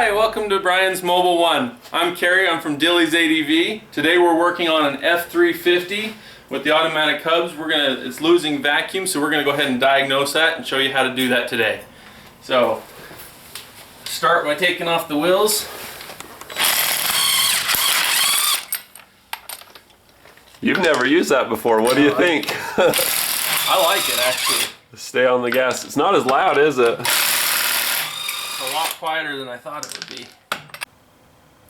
Hi, welcome to Brian's Mobile One. I'm Kerry, I'm from Dilly's ADV. Today we're working on an F350 with the automatic hubs. It's losing vacuum, so we're gonna go ahead and diagnose that and show you how to do that today. So, start by taking off the wheels. You've never used that before. What do you think? I like it actually. Stay on the gas. It's not as loud, is it? It's a lot quieter than I thought it would be.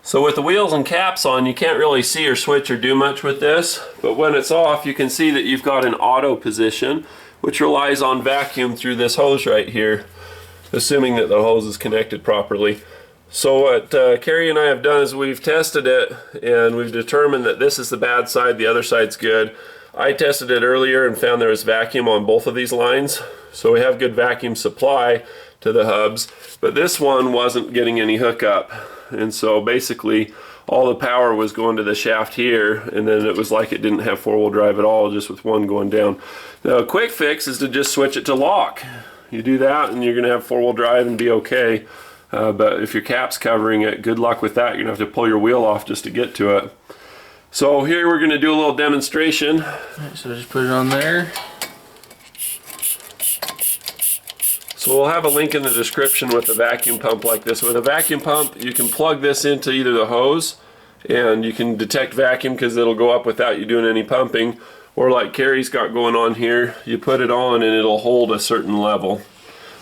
So with the wheels and caps on, you can't really see or switch or do much with this, but when it's off, you can see that you've got an auto position, which relies on vacuum through this hose right here, assuming that the hose is connected properly. So what Kerry and I have done is we've tested it, and we've determined that this is the bad side, the other side's good. I tested it earlier and found there was vacuum on both of these lines, so we have good vacuum supply to the hubs, but this one wasn't getting any hookup, and so basically all the power was going to the shaft here, and then it was like it didn't have four-wheel drive at all, just with one going down. Now a quick fix is to just switch it to lock. You do that and you're gonna have four-wheel drive and be okay, but if your cap's covering it, good luck with that. You're gonna have to pull your wheel off just to get to it. So here we're gonna do a little demonstration. Alright, so just put it on there. So we'll have a link in the description with a vacuum pump like this. With a vacuum pump, you can plug this into either the hose and you can detect vacuum because it'll go up without you doing any pumping, or like Kerry's got going on here, you put it on and it'll hold a certain level.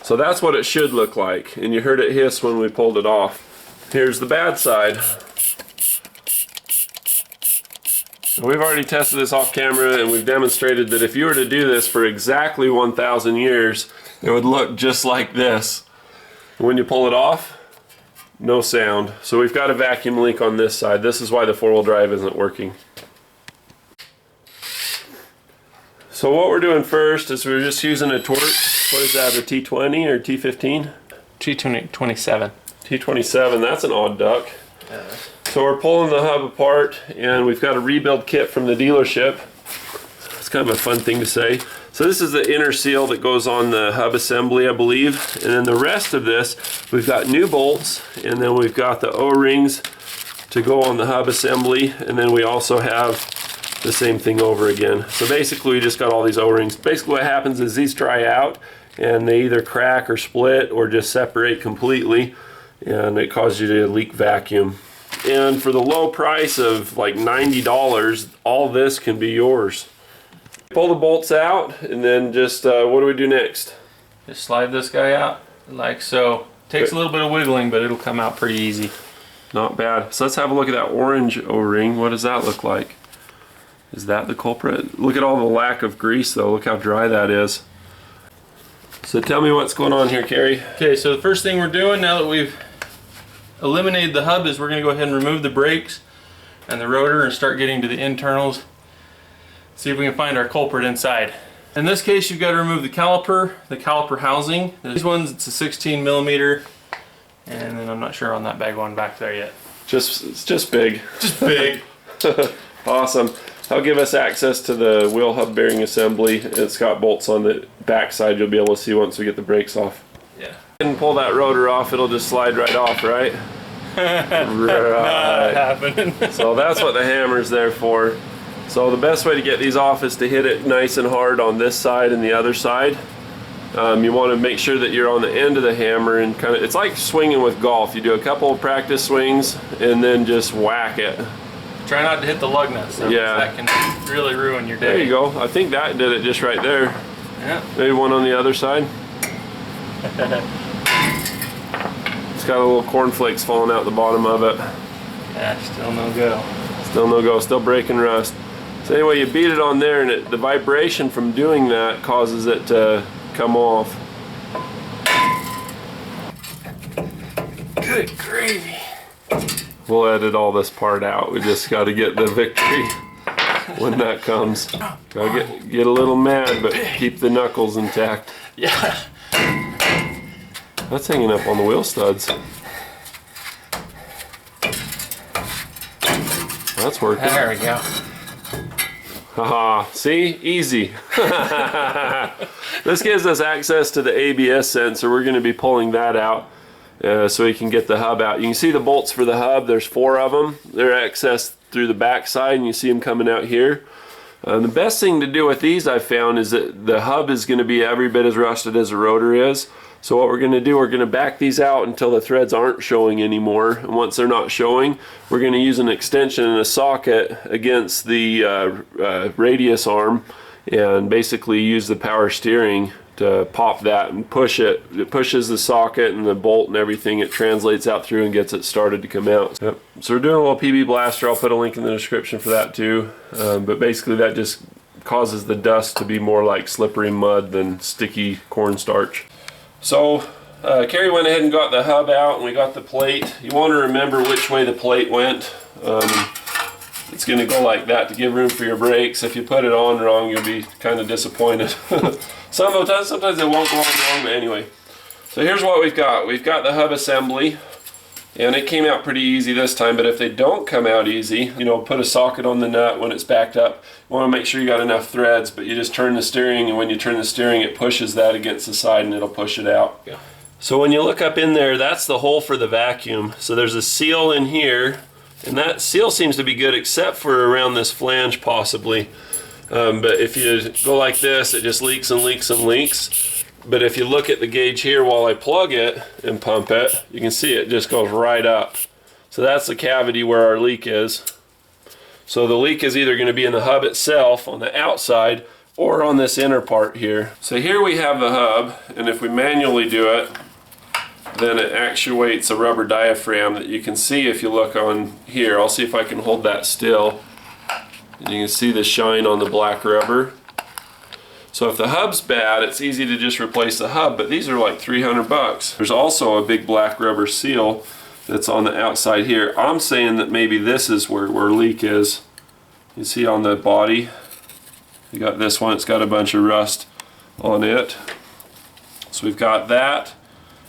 So that's what it should look like, and you heard it hiss when we pulled it off. Here's the bad side. We've already tested this off camera and we've demonstrated that if you were to do this for exactly 1,000 years, it would look just like this. When you pull it off, no sound. So we've got a vacuum leak on this side. This is why the four-wheel drive isn't working. So what we're doing first is we're just using a torch. What is that, a T20 or T15? T27. T27, that's an odd duck. So we're pulling the hub apart, and we've got a rebuild kit from the dealership. It's kind of a fun thing to say. So this is the inner seal that goes on the hub assembly, I believe. And then the rest of this, we've got new bolts, and then we've got the O-rings to go on the hub assembly, and then we also have the same thing over again. So basically we just got all these O-rings. Basically what happens is these dry out, and they either crack or split or just separate completely, and it causes you to leak vacuum. And for the low price of like $90, all this can be yours. Pull the bolts out, and then just what do we do next? Just slide this guy out like so. Takes a little bit of wiggling, but it'll come out pretty easy. Not bad. So let's have a look at that orange O-ring. What does that look like? Is that the culprit? Look at all the lack of grease though. Look how dry that is. So tell me what's going on here, Kerry. Okay, so the first thing we're doing now that we've eliminated the hub is we're going to go ahead and remove the brakes and the rotor and start getting to the internals. See if we can find our culprit inside. In this case, you've got to remove the caliper housing. These ones, it's a 16 millimeter, and then I'm not sure on that bag one back there yet. It's just big. Just big. Awesome. That'll give us access to the wheel hub bearing assembly. It's got bolts on the back side you'll be able to see once we get the brakes off. Yeah. And pull that rotor off, it'll just slide right off, right? Right. Not happening. So that's what the hammer's there for. So the best way to get these off is to hit it nice and hard on this side and the other side. You want to make sure that you're on the end of the hammer and kind of, it's like swinging with golf. You do a couple of practice swings and then just whack it. Try not to hit the lug nuts though, yeah. That can really ruin your day. There you go. I think that did it just right there. Yeah. Maybe one on the other side. It's got a little cornflakes falling out the bottom of it. Yeah, still no go. Still no go, still breaking rust. So anyway, you beat it on there, and the vibration from doing that causes it to come off. Good gravy. We'll edit all this part out. We just got to get the victory when that comes. Gotta get a little mad, but keep the knuckles intact. Yeah. That's hanging up on the wheel studs. That's working. There we go. Haha, see? Easy. This gives us access to the ABS sensor. We're going to be pulling that out. so you can get the hub out. You can see the bolts for the hub. There's 4 of them. They're accessed through the back side, and you see them coming out here. The best thing to do with these, I've found, is that the hub is going to be every bit as rusted as the rotor is. So what we're going to do, we're going to back these out until the threads aren't showing anymore. And once they're not showing, we're going to use an extension and a socket against the radius arm and basically use the power steering to pop that and push it. It pushes the socket and the bolt and everything. It translates out through and gets it started to come out. Yep. So we're doing a little PB blaster. I'll put a link in the description for that too. But basically that just causes the dust to be more like slippery mud than sticky cornstarch. So Carrie went ahead and got the hub out, and we got the plate. You want to remember which way the plate went. It's going to go like that to give room for your brakes. If you put it on wrong, you'll be kind of disappointed. Sometimes it won't go on wrong, but anyway. So here's what we've got. We've got the hub assembly, and it came out pretty easy this time, but if they don't come out easy, you know, put a socket on the nut when it's backed up. You want to make sure you got enough threads, but you just turn the steering, and when you turn the steering, it pushes that against the side and it'll push it out. Yeah. So when you look up in there, that's the hole for the vacuum. So there's a seal in here, and that seal seems to be good except for around this flange possibly. But if you go like this, it just leaks and leaks and leaks. But if you look at the gauge here while I plug it and pump it, you can see it just goes right up. So that's the cavity where our leak is. So the leak is either going to be in the hub itself on the outside or on this inner part here. So here we have the hub, and if we manually do it, then it actuates a rubber diaphragm that you can see if you look on here. I'll see if I can hold that still. And you can see the shine on the black rubber. So if the hub's bad, it's easy to just replace the hub, but these are like 300 bucks. There's also a big black rubber seal that's on the outside here. I'm saying that maybe this is where leak is. You see on the body, you got this one, it's got a bunch of rust on it. So we've got that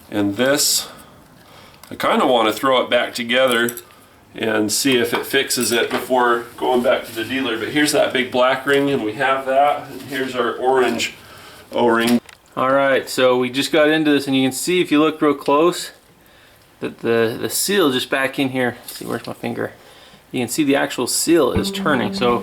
and this. I kind of want to throw it back together and see if it fixes it before going back to the dealer. But here's that big black ring, and we have that. And here's our orange O-ring. Alright, so we just got into this, and you can see if you look real close that the seal just back in here. Let's see, where's my finger? You can see the actual seal is turning. So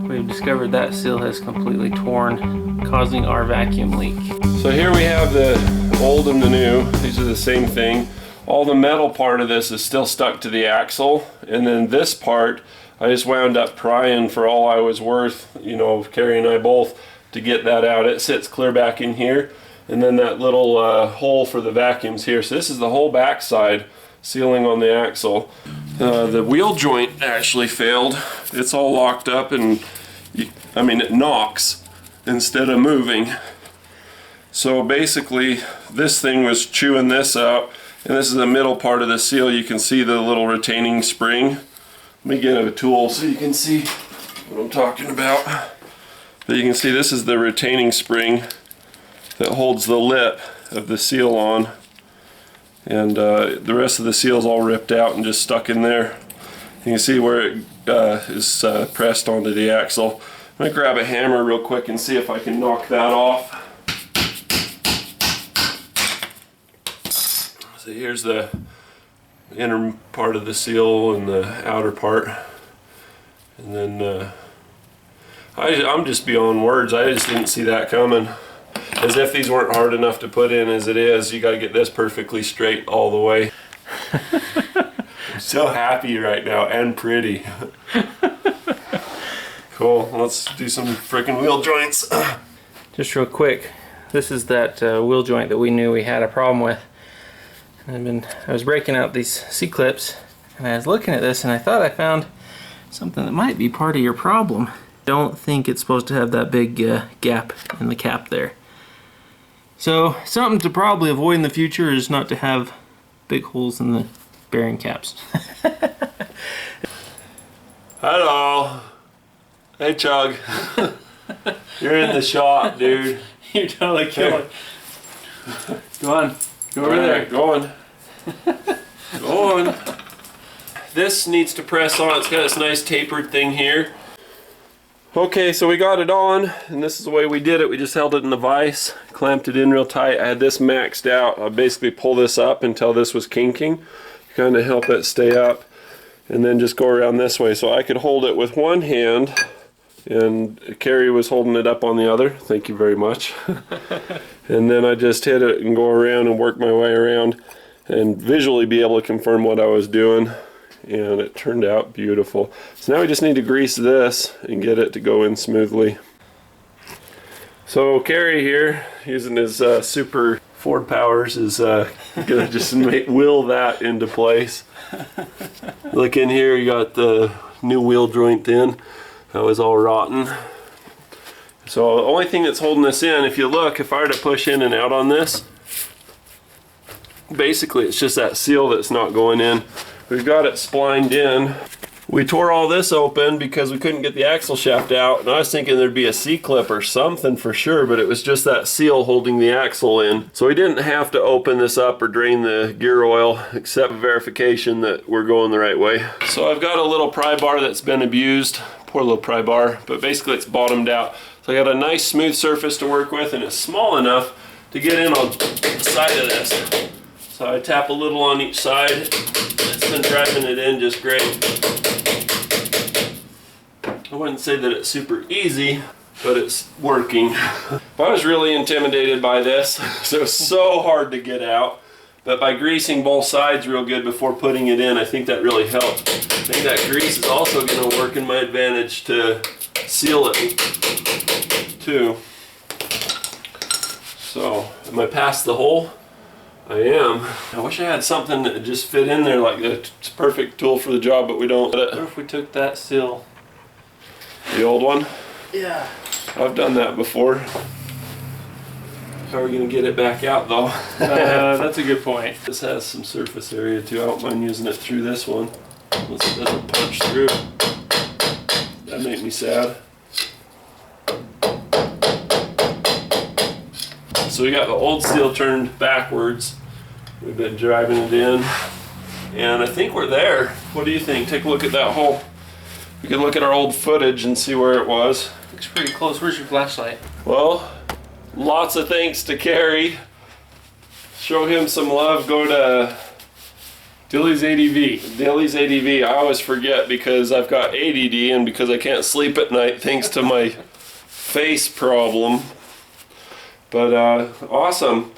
we've discovered that seal has completely torn, causing our vacuum leak. So here we have the old and the new. These are the same thing. All the metal part of this is still stuck to the axle, and then this part I just wound up prying for all I was worth, you know, Carrie and I both, to get that out. It sits clear back in here, and then that little hole for the vacuums here. So this is the whole backside sealing on the axle. The wheel joint actually failed. It's all locked up, and it knocks instead of moving. So basically this thing was chewing this out. And this is the middle part of the seal. You can see the little retaining spring. Let me get a tool so you can see what I'm talking about. But you can see this is the retaining spring that holds the lip of the seal on. And the rest of the seal is all ripped out and just stuck in there. You can see where it is pressed onto the axle. I'm going to grab a hammer real quick and see if I can knock that off. So here's the inner part of the seal and the outer part, and then I'm just beyond words. I just didn't see that coming. As if these weren't hard enough to put in as it is, you got to get this perfectly straight all the way. I'm so happy right now, and pretty. Cool, let's do some freaking wheel joints. Just real quick, this is that wheel joint that we knew we had a problem with. I was breaking out these C-clips, and I was looking at this, and I thought I found something that might be part of your problem. Don't think it's supposed to have that big gap in the cap there. So something to probably avoid in the future is not to have big holes in the bearing caps. Hello. Hey, Chug. You're in the shop, dude. You're totally killing. Go on. Go over there. Go on. Go on. This needs to press on. It's got this nice tapered thing here. Okay, so we got it on, and this is the way we did it. We just held it in the vise, clamped it in real tight. I had this maxed out. I basically pull this up until this was kinking, kind of help it stay up, and then just go around this way. So I could hold it with one hand, and Carrie was holding it up on the other. Thank you very much. And then I just hit it and go around and work my way around and visually be able to confirm what I was doing. And it turned out beautiful. So now we just need to grease this and get it to go in smoothly. So Carrie here, using his super Ford powers, is gonna just wheel that into place. Look in here, you got the new wheel joint in. That was all rotten. So the only thing that's holding this in, if you look, if I were to push in and out on this, basically it's just that seal that's not going in. We've got it splined in. We tore all this open because we couldn't get the axle shaft out, and I was thinking there'd be a C-clip or something for sure, but it was just that seal holding the axle in. So we didn't have to open this up or drain the gear oil, except verification that we're going the right way. So I've got a little pry bar that's been abused. Poor little pry bar, but basically it's bottomed out. So I got a nice smooth surface to work with, and it's small enough to get in on the side of this. So I tap a little on each side. It's been driving it in just great. I wouldn't say that it's super easy, but it's working. I was really intimidated by this, so it's so hard to get out. But by greasing both sides real good before putting it in, I think that really helped. I think that grease is also going to work in my advantage to seal it too. So, am I past the hole? I am. I wish I had something that just fit in there like that. It's a perfect tool for the job, but we don't. What if we took that seal? The old one? Yeah. I've done that before. How are we going to get it back out though? That's a good point. This has some surface area too. I don't mind using it through this one. Unless it doesn't punch through. That'd make me sad. So we got the old seal turned backwards. We've been driving it in, and I think we're there. What do you think? Take a look at that hole. We can look at our old footage and see where it was. Looks pretty close. Where's your flashlight? Well, lots of thanks to Carrie. Show him some love. Go to Dilly's ADV. Dilly's ADV. I always forget because I've got ADD and because I can't sleep at night thanks to my face problem. But awesome.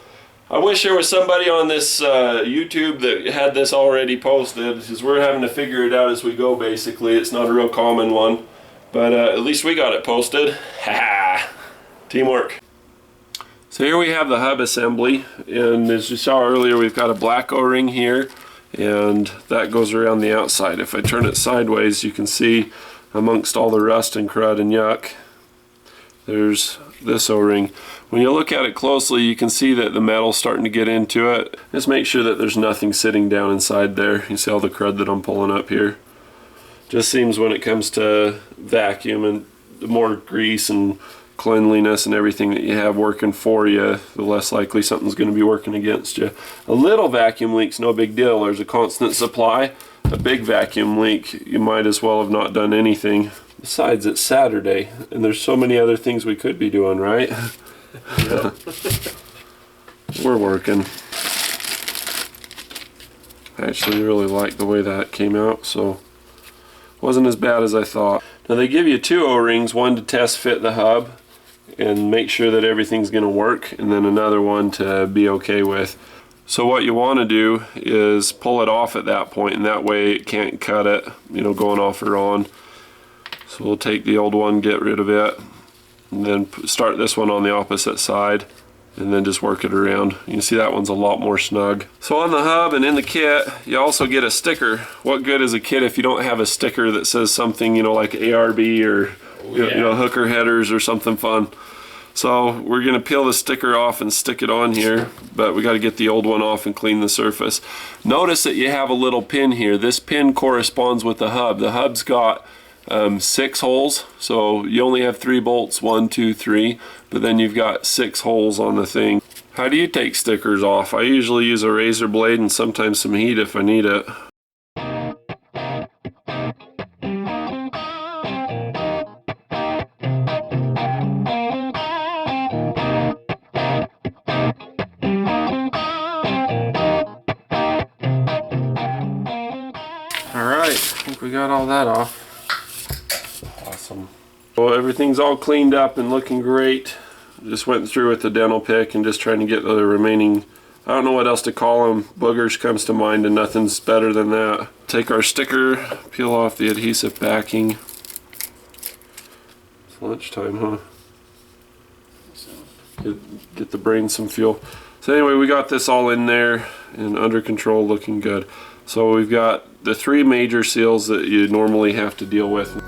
I wish there was somebody on this YouTube that had this already posted, because we're having to figure it out as we go basically. It's not a real common one. But at least we got it posted. Ha! Teamwork. So here we have the hub assembly, and as you saw earlier, we've got a black O-ring here, and that goes around the outside. If I turn it sideways, you can see amongst all the rust and crud and yuck, there's this O-ring. When you look at it closely, you can see that the metal's starting to get into it. Just make sure that there's nothing sitting down inside there. You see all the crud that I'm pulling up here? Just seems when it comes to vacuum, and the more grease and cleanliness and everything that you have working for you, the less likely something's going to be working against you. A little vacuum leak's no big deal. There's a constant supply. A big vacuum leak, you might as well have not done anything. Besides, it's Saturday, and there's so many other things we could be doing, right? Yep. We're working. I actually really like the way that came out, so wasn't as bad as I thought. Now they give you two O-rings, one to test fit the hub and make sure that everything's going to work, and then another one to be okay with. So what you want to do is pull it off at that point, and that way it can't cut it, you know, going off or on. So we'll take the old one, get rid of it, and then start this one on the opposite side, and then just work it around. You can see that one's a lot more snug. So on the hub and in the kit, you also get a sticker. What good is a kit if you don't have a sticker that says something, you know, like ARB or you know, hooker headers or something fun? So we're gonna peel the sticker off and stick it on here, but we gotta get the old one off and clean the surface. Notice that you have a little pin here. This pin corresponds with the hub. The hub's got 6 holes, so you only have 3 bolts, 1, 2, 3, but then you've got 6 holes on the thing. How do you take stickers off? I usually use a razor blade and sometimes some heat if I need it. we got all that off. Awesome. Well, everything's all cleaned up and looking great. Just went through with the dental pick and just trying to get the remaining, I don't know what else to call them, boogers comes to mind, and nothing's better than that. Take our sticker, peel off the adhesive backing. It's lunchtime, huh? Get the brain some fuel. So anyway, we got this all in there and under control, looking good. So we've got the 3 major seals that you normally have to deal with.